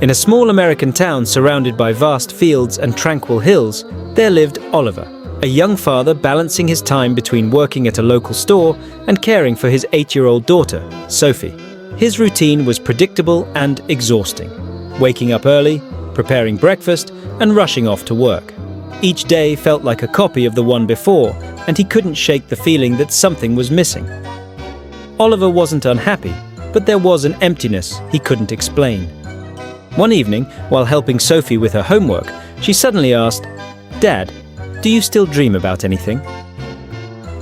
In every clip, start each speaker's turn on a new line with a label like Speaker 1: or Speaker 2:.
Speaker 1: In a small American town surrounded by vast fields and tranquil hills, there lived Oliver, a young father balancing his time between working at a local store and caring for his 8-year-old daughter, Sophie. His routine was predictable and exhausting, waking up early, preparing breakfast, and rushing off to work. Each day felt like a copy of the one before, and he couldn't shake the feeling that something was missing. Oliver wasn't unhappy, but there was an emptiness he couldn't explain. One evening, while helping Sophie with her homework, she suddenly asked, "Dad, do you still dream about anything?"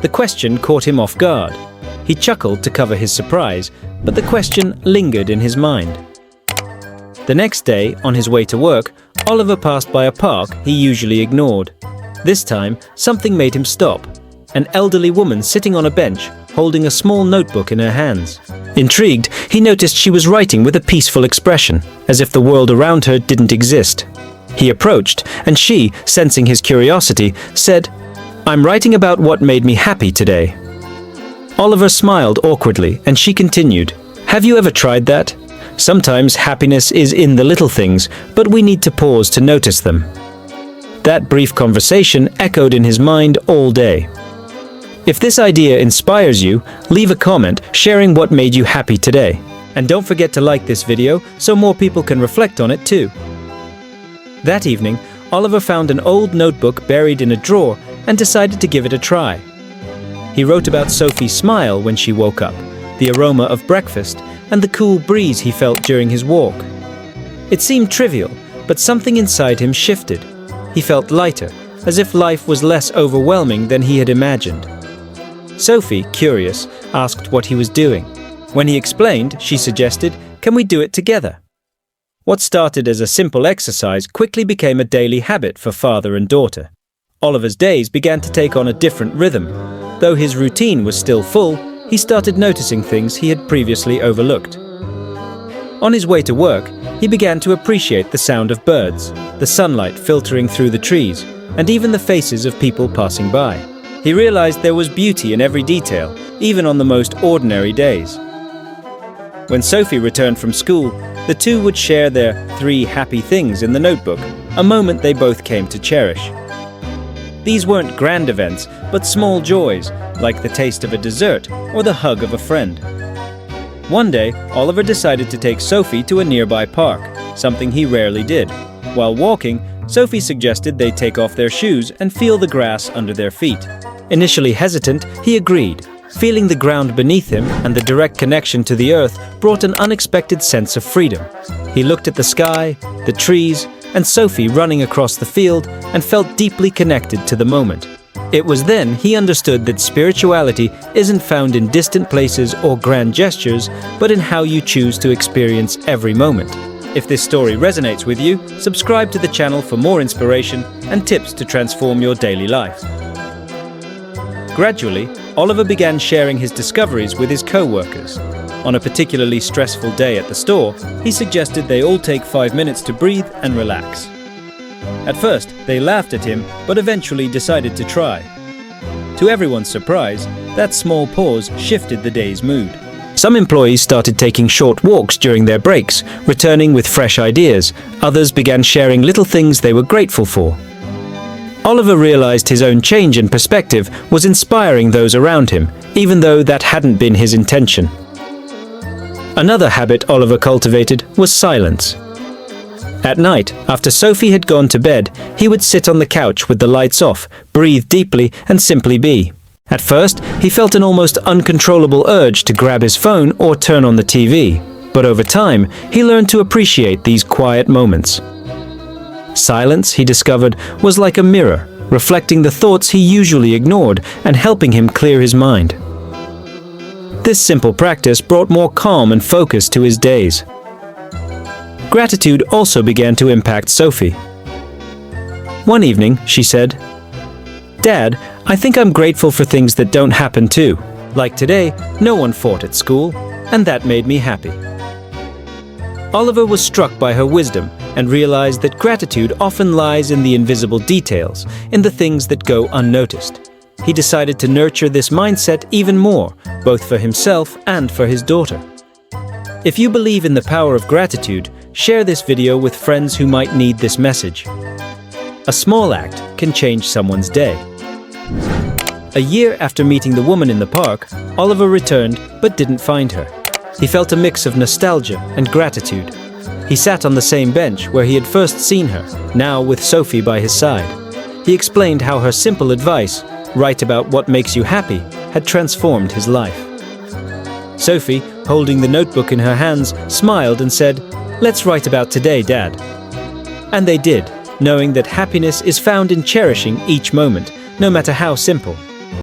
Speaker 1: The question caught him off guard. He chuckled to cover his surprise, but the question lingered in his mind. The next day, on his way to work, Oliver passed by a park he usually ignored. This time, something made him stop. An elderly woman sitting on a bench, holding a small notebook in her hands. Intrigued, he noticed she was writing with a peaceful expression, as if the world around her didn't exist. He approached, and she, sensing his curiosity, said, "I'm writing about what made me happy today." Oliver smiled awkwardly, and she continued, "Have you ever tried that? Sometimes happiness is in the little things, but we need to pause to notice them." That brief conversation echoed in his mind all day. If this idea inspires you, leave a comment sharing what made you happy today. And don't forget to like this video so more people can reflect on it too. That evening, Oliver found an old notebook buried in a drawer and decided to give it a try. He wrote about Sophie's smile when she woke up, the aroma of breakfast, and the cool breeze he felt during his walk. It seemed trivial, but something inside him shifted. He felt lighter, as if life was less overwhelming than he had imagined. Sophie, curious, asked what he was doing. When he explained, she suggested, "Can we do it together?" What started as a simple exercise quickly became a daily habit for father and daughter. Oliver's days began to take on a different rhythm. Though his routine was still full, he started noticing things he had previously overlooked. On his way to work, he began to appreciate the sound of birds, the sunlight filtering through the trees, and even the faces of people passing by. He realized there was beauty in every detail, even on the most ordinary days. When Sophie returned from school, the two would share their 3 happy things in the notebook, a moment they both came to cherish. These weren't grand events, but small joys, like the taste of a dessert or the hug of a friend. One day, Oliver decided to take Sophie to a nearby park, something he rarely did. While walking, Sophie suggested they take off their shoes and feel the grass under their feet. Initially hesitant, he agreed. Feeling the ground beneath him and the direct connection to the earth brought an unexpected sense of freedom. He looked at the sky, the trees, and Sophie running across the field and felt deeply connected to the moment. It was then he understood that spirituality isn't found in distant places or grand gestures, but in how you choose to experience every moment. If this story resonates with you, subscribe to the channel for more inspiration and tips to transform your daily life. Gradually, Oliver began sharing his discoveries with his co-workers. On a particularly stressful day at the store, he suggested they all take 5 minutes to breathe and relax. At first, they laughed at him, but eventually decided to try. To everyone's surprise, that small pause shifted the day's mood. Some employees started taking short walks during their breaks, returning with fresh ideas. Others began sharing little things they were grateful for. Oliver realized his own change in perspective was inspiring those around him, even though that hadn't been his intention. Another habit Oliver cultivated was silence. At night, after Sophie had gone to bed, he would sit on the couch with the lights off, breathe deeply, and simply be. At first, he felt an almost uncontrollable urge to grab his phone or turn on the TV, but over time, he learned to appreciate these quiet moments. Silence, he discovered, was like a mirror, reflecting the thoughts he usually ignored and helping him clear his mind. This simple practice brought more calm and focus to his days. Gratitude also began to impact Sophie. One evening, she said, "Dad, I think I'm grateful for things that don't happen too. Like today, no one fought at school, and that made me happy." Oliver was struck by her wisdom and realized that gratitude often lies in the invisible details, in the things that go unnoticed. He decided to nurture this mindset even more, both for himself and for his daughter. If you believe in the power of gratitude, share this video with friends who might need this message. A small act can change someone's day. A year after meeting the woman in the park, Oliver returned but didn't find her. He felt a mix of nostalgia and gratitude. He sat on the same bench where he had first seen her, now with Sophie by his side. He explained how her simple advice, write about what makes you happy, had transformed his life. Sophie, holding the notebook in her hands, smiled and said, "Let's write about today, Dad." And they did, knowing that happiness is found in cherishing each moment, no matter how simple.